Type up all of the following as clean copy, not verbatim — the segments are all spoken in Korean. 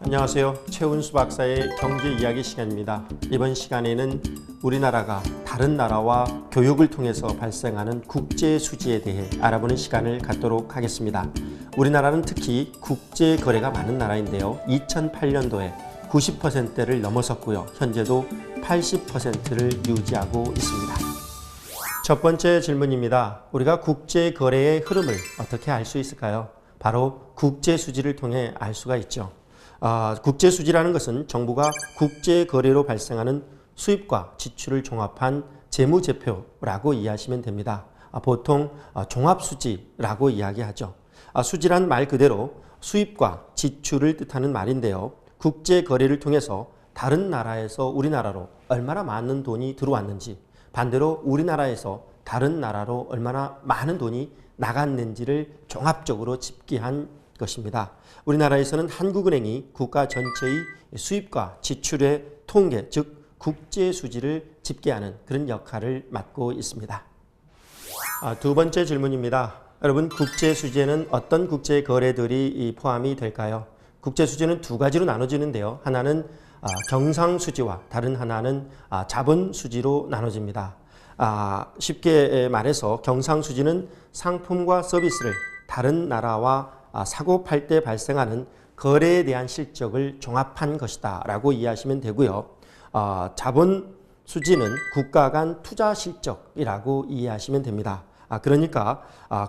안녕하세요. 최훈수 박사의 경제 이야기 시간입니다. 이번 시간에는 우리나라가 다른 나라와 교육을 통해서 발생하는 국제 수지에 대해 알아보는 시간을 갖도록 하겠습니다. 우리나라는 특히 국제 거래가 많은 나라인데요. 2008년도에 90%를 넘어섰고요. 현재도 80%를 유지하고 있습니다. 첫 번째 질문입니다. 우리가 국제 거래의 흐름을 어떻게 알 수 있을까요? 바로 국제 수지를 통해 알 수가 있죠. 국제 수지라는 것은 정부가 국제 거래로 발생하는 수입과 지출을 종합한 재무제표라고 이해하시면 됩니다. 보통 종합수지라고 이야기하죠. 수지란 말 그대로 수입과 지출을 뜻하는 말인데요. 국제 거래를 통해서 다른 나라에서 우리나라로 얼마나 많은 돈이 들어왔는지, 반대로 우리나라에서 다른 나라로 얼마나 많은 돈이 나갔는지를 종합적으로 집계한 것입니다. 우리나라에서는 한국은행이 국가 전체의 수입과 지출의 통계, 즉 국제 수지를 집계하는 그런 역할을 맡고 있습니다. 두 번째 질문입니다. 여러분, 국제 수지에는 어떤 국제 거래들이 포함이 될까요? 국제 수지는 두 가지로 나눠지는데요. 하나는 경상 수지와 다른 하나는 자본 수지로 나눠집니다. 쉽게 말해서 경상 수지는 상품과 서비스를 다른 나라와 사고 팔 때 발생하는 거래에 대한 실적을 종합한 것이다 라고 이해하시면 되고요. 자본 수지는 국가 간 투자 실적이라고 이해하시면 됩니다. 그러니까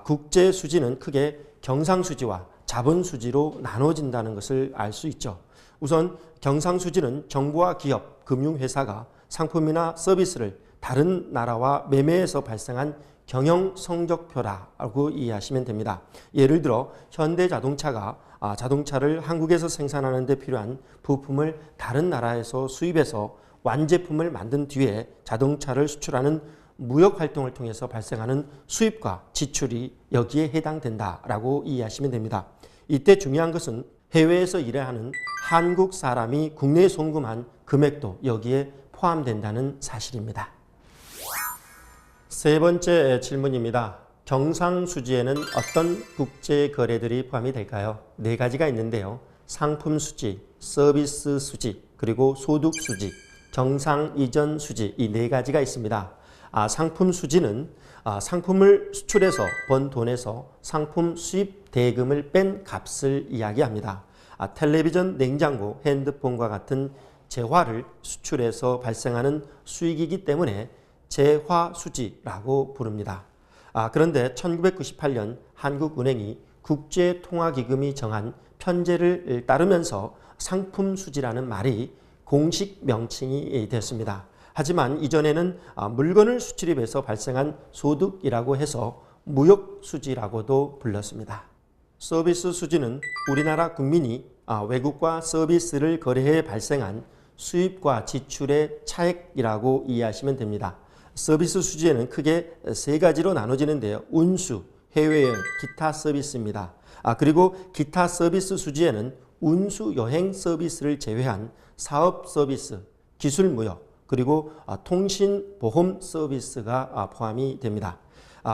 국제 수지는 크게 경상 수지와 자본 수지로 나눠진다는 것을 알 수 있죠. 우선 경상 수지는 정부와 기업, 금융회사가 상품이나 서비스를 다른 나라와 매매해서 발생한 경영 성적표라고 이해하시면 됩니다. 예를 들어 현대자동차가 자동차를 한국에서 생산하는 데 필요한 부품을 다른 나라에서 수입해서 완제품을 만든 뒤에 자동차를 수출하는 무역 활동을 통해서 발생하는 수입과 지출이 여기에 해당된다라고 이해하시면 됩니다. 이때 중요한 것은 해외에서 일하는 한국 사람이 국내에 송금한 금액도 여기에 포함된다는 사실입니다. 세 번째 질문입니다. 경상수지에는 어떤 국제 거래들이 포함이 될까요? 네 가지가 있는데요. 상품 수지, 서비스 수지, 그리고 소득 수지, 경상 이전 수지, 이 네 가지가 있습니다. 상품 수지는 상품을 수출해서 번 돈에서 상품 수입 대금을 뺀 값을 이야기합니다. 텔레비전, 냉장고, 핸드폰과 같은 재화를 수출해서 발생하는 수익이기 때문에 재화수지라고 부릅니다. 그런데 1998년 한국은행이 국제통화기금이 정한 편제를 따르면서 상품수지라는 말이 공식 명칭이 됐습니다. 하지만 이전에는 물건을 수출입해서 발생한 소득이라고 해서 무역수지라고도 불렀습니다. 서비스 수지는 우리나라 국민이 외국과 서비스를 거래해 발생한 수입과 지출의 차액이라고 이해하시면 됩니다. 서비스 수지에는 크게 세 가지로 나눠지는데요. 운수, 해외여행, 기타 서비스입니다. 그리고 기타 서비스 수지에는 운수 여행 서비스를 제외한 사업 서비스, 기술 무역, 그리고 통신 보험 서비스가 포함이 됩니다.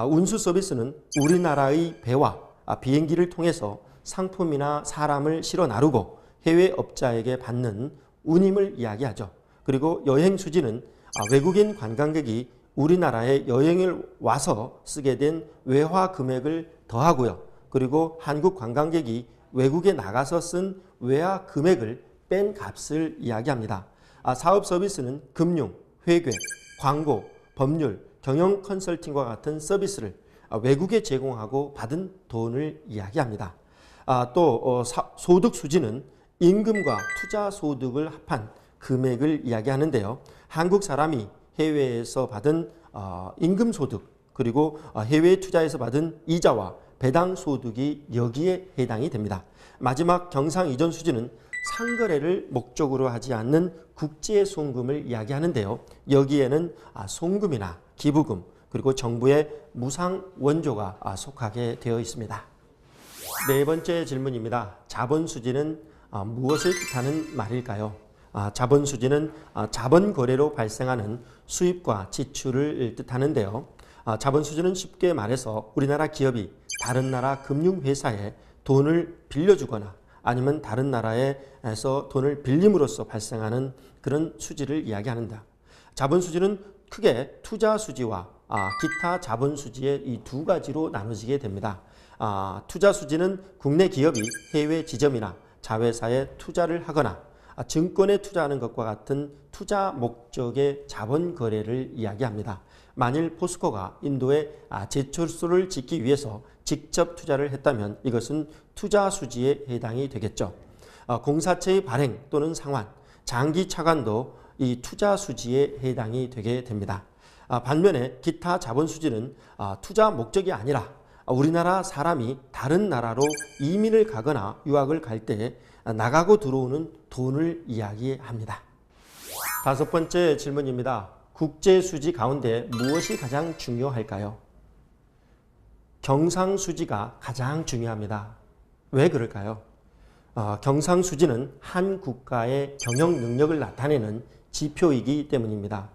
운수 서비스는 우리나라의 배와 비행기를 통해서 상품이나 사람을 실어 나르고 해외 업자에게 받는 운임을 이야기하죠. 그리고 여행 수지는 외국인 관광객이 우리나라에 여행을 와서 쓰게 된 외화 금액을 더하고요. 그리고 한국 관광객이 외국에 나가서 쓴 외화 금액을 뺀 값을 이야기합니다. 사업 서비스는 금융, 회계, 광고, 법률, 경영 컨설팅과 같은 서비스를 외국에 제공하고 받은 돈을 이야기합니다. 또 소득 수지는 임금과 투자 소득을 합한 금액을 이야기하는데요. 한국 사람이 해외에서 받은 임금 소득, 그리고 해외 투자에서 받은 이자와 배당 소득이 여기에 해당이 됩니다. 마지막 경상 이전 수지는 상거래를 목적으로 하지 않는 국제 송금을 이야기하는데요. 여기에는 송금이나 기부금, 그리고 정부의 무상 원조가 속하게 되어 있습니다. 네 번째 질문입니다. 자본수지는 무엇을 뜻하는 말일까요? 자본수지는 자본 거래로 발생하는 수입과 지출을 뜻하는데요. 자본수지는 쉽게 말해서 우리나라 기업이 다른 나라 금융회사에 돈을 빌려주거나 아니면 다른 나라에서 돈을 빌림으로써 발생하는 그런 수지를 이야기하는다. 자본수지는 크게 투자수지와 기타 자본수지의 이 두 가지로 나눠지게 됩니다. 투자수지는 국내 기업이 해외 지점이나 자회사에 투자를 하거나 증권에 투자하는 것과 같은 투자 목적의 자본 거래를 이야기합니다. 만일 포스코가 인도에 제철소를 짓기 위해서 직접 투자를 했다면 이것은 투자 수지에 해당이 되겠죠. 공사체의 발행 또는 상환, 장기 차관도 이 투자 수지에 해당이 되게 됩니다. 반면에 기타 자본 수지는 투자 목적이 아니라 우리나라 사람이 다른 나라로 이민을 가거나 유학을 갈 때 나가고 들어오는 돈을 이야기합니다. 다섯 번째 질문입니다. 국제수지 가운데 무엇이 가장 중요할까요? 경상수지가 가장 중요합니다. 왜 그럴까요? 경상수지는 한 국가의 경영 능력을 나타내는 지표이기 때문입니다.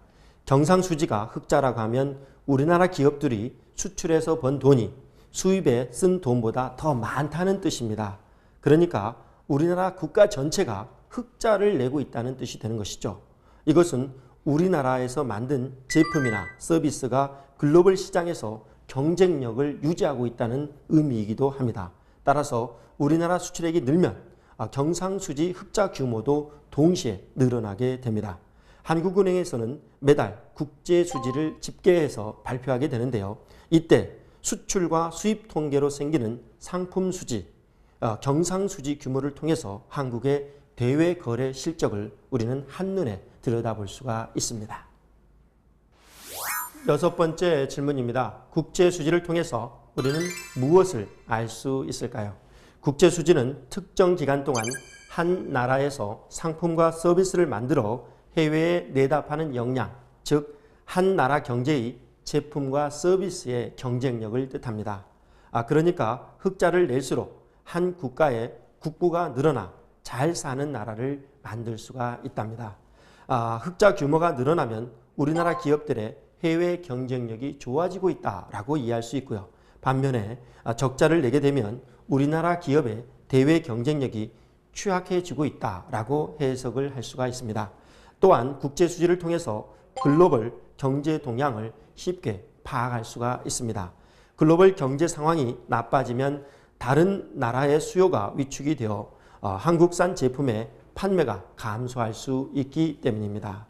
경상수지가 흑자라고 하면 우리나라 기업들이 수출해서 번 돈이 수입에 쓴 돈보다 더 많다는 뜻입니다. 그러니까 우리나라 국가 전체가 흑자를 내고 있다는 뜻이 되는 것이죠. 이것은 우리나라에서 만든 제품이나 서비스가 글로벌 시장에서 경쟁력을 유지하고 있다는 의미이기도 합니다. 따라서 우리나라 수출액이 늘면 경상수지 흑자 규모도 동시에 늘어나게 됩니다. 한국은행에서는 매달 국제수지를 집계해서 발표하게 되는데요. 이때 수출과 수입 통계로 생기는 상품수지, 경상수지 규모를 통해서 한국의 대외 거래 실적을 우리는 한눈에 들여다볼 수가 있습니다. 여섯 번째 질문입니다. 국제수지를 통해서 우리는 무엇을 알 수 있을까요? 국제수지는 특정 기간 동안 한 나라에서 상품과 서비스를 만들어 해외에 내다 파는 역량, 즉 한 나라 경제의 제품과 서비스의 경쟁력을 뜻합니다. 그러니까 흑자를 낼수록 한 국가의 국부가 늘어나 잘 사는 나라를 만들 수가 있답니다. 흑자 규모가 늘어나면 우리나라 기업들의 해외 경쟁력이 좋아지고 있다라고 이해할 수 있고요. 반면에 적자를 내게 되면 우리나라 기업의 대외 경쟁력이 취약해지고 있다라고 해석을 할 수가 있습니다. 또한 국제수지를 통해서 글로벌 경제 동향을 쉽게 파악할 수가 있습니다. 글로벌 경제 상황이 나빠지면 다른 나라의 수요가 위축이 되어 한국산 제품의 판매가 감소할 수 있기 때문입니다.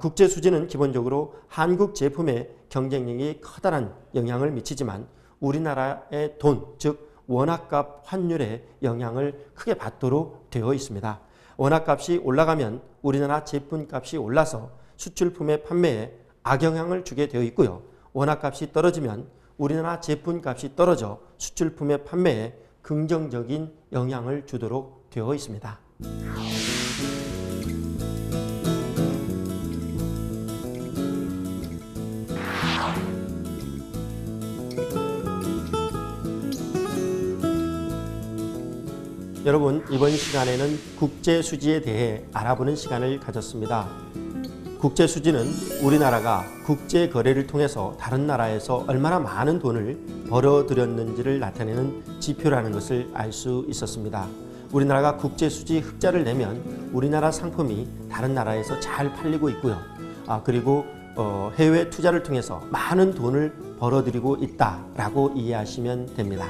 국제수지는 기본적으로 한국 제품의 경쟁력이 커다란 영향을 미치지만 우리나라의 돈, 즉 원화값 환율에 영향을 크게 받도록 되어 있습니다. 원화값이 올라가면 우리나라 제품값이 올라서 수출품의 판매에 악영향을 주게 되어 있고요. 원화값이 떨어지면 우리나라 제품값이 떨어져 수출품의 판매에 긍정적인 영향을 주도록 되어 있습니다. 여러분, 이번 시간에는 국제수지에 대해 알아보는 시간을 가졌습니다. 국제수지는 우리나라가 국제거래를 통해서 다른 나라에서 얼마나 많은 돈을 벌어들였는지를 나타내는 지표라는 것을 알 수 있었습니다. 우리나라가 국제수지 흑자를 내면 우리나라 상품이 다른 나라에서 잘 팔리고 있고요. 그리고 해외 투자를 통해서 많은 돈을 벌어들이고 있다라고 이해하시면 됩니다.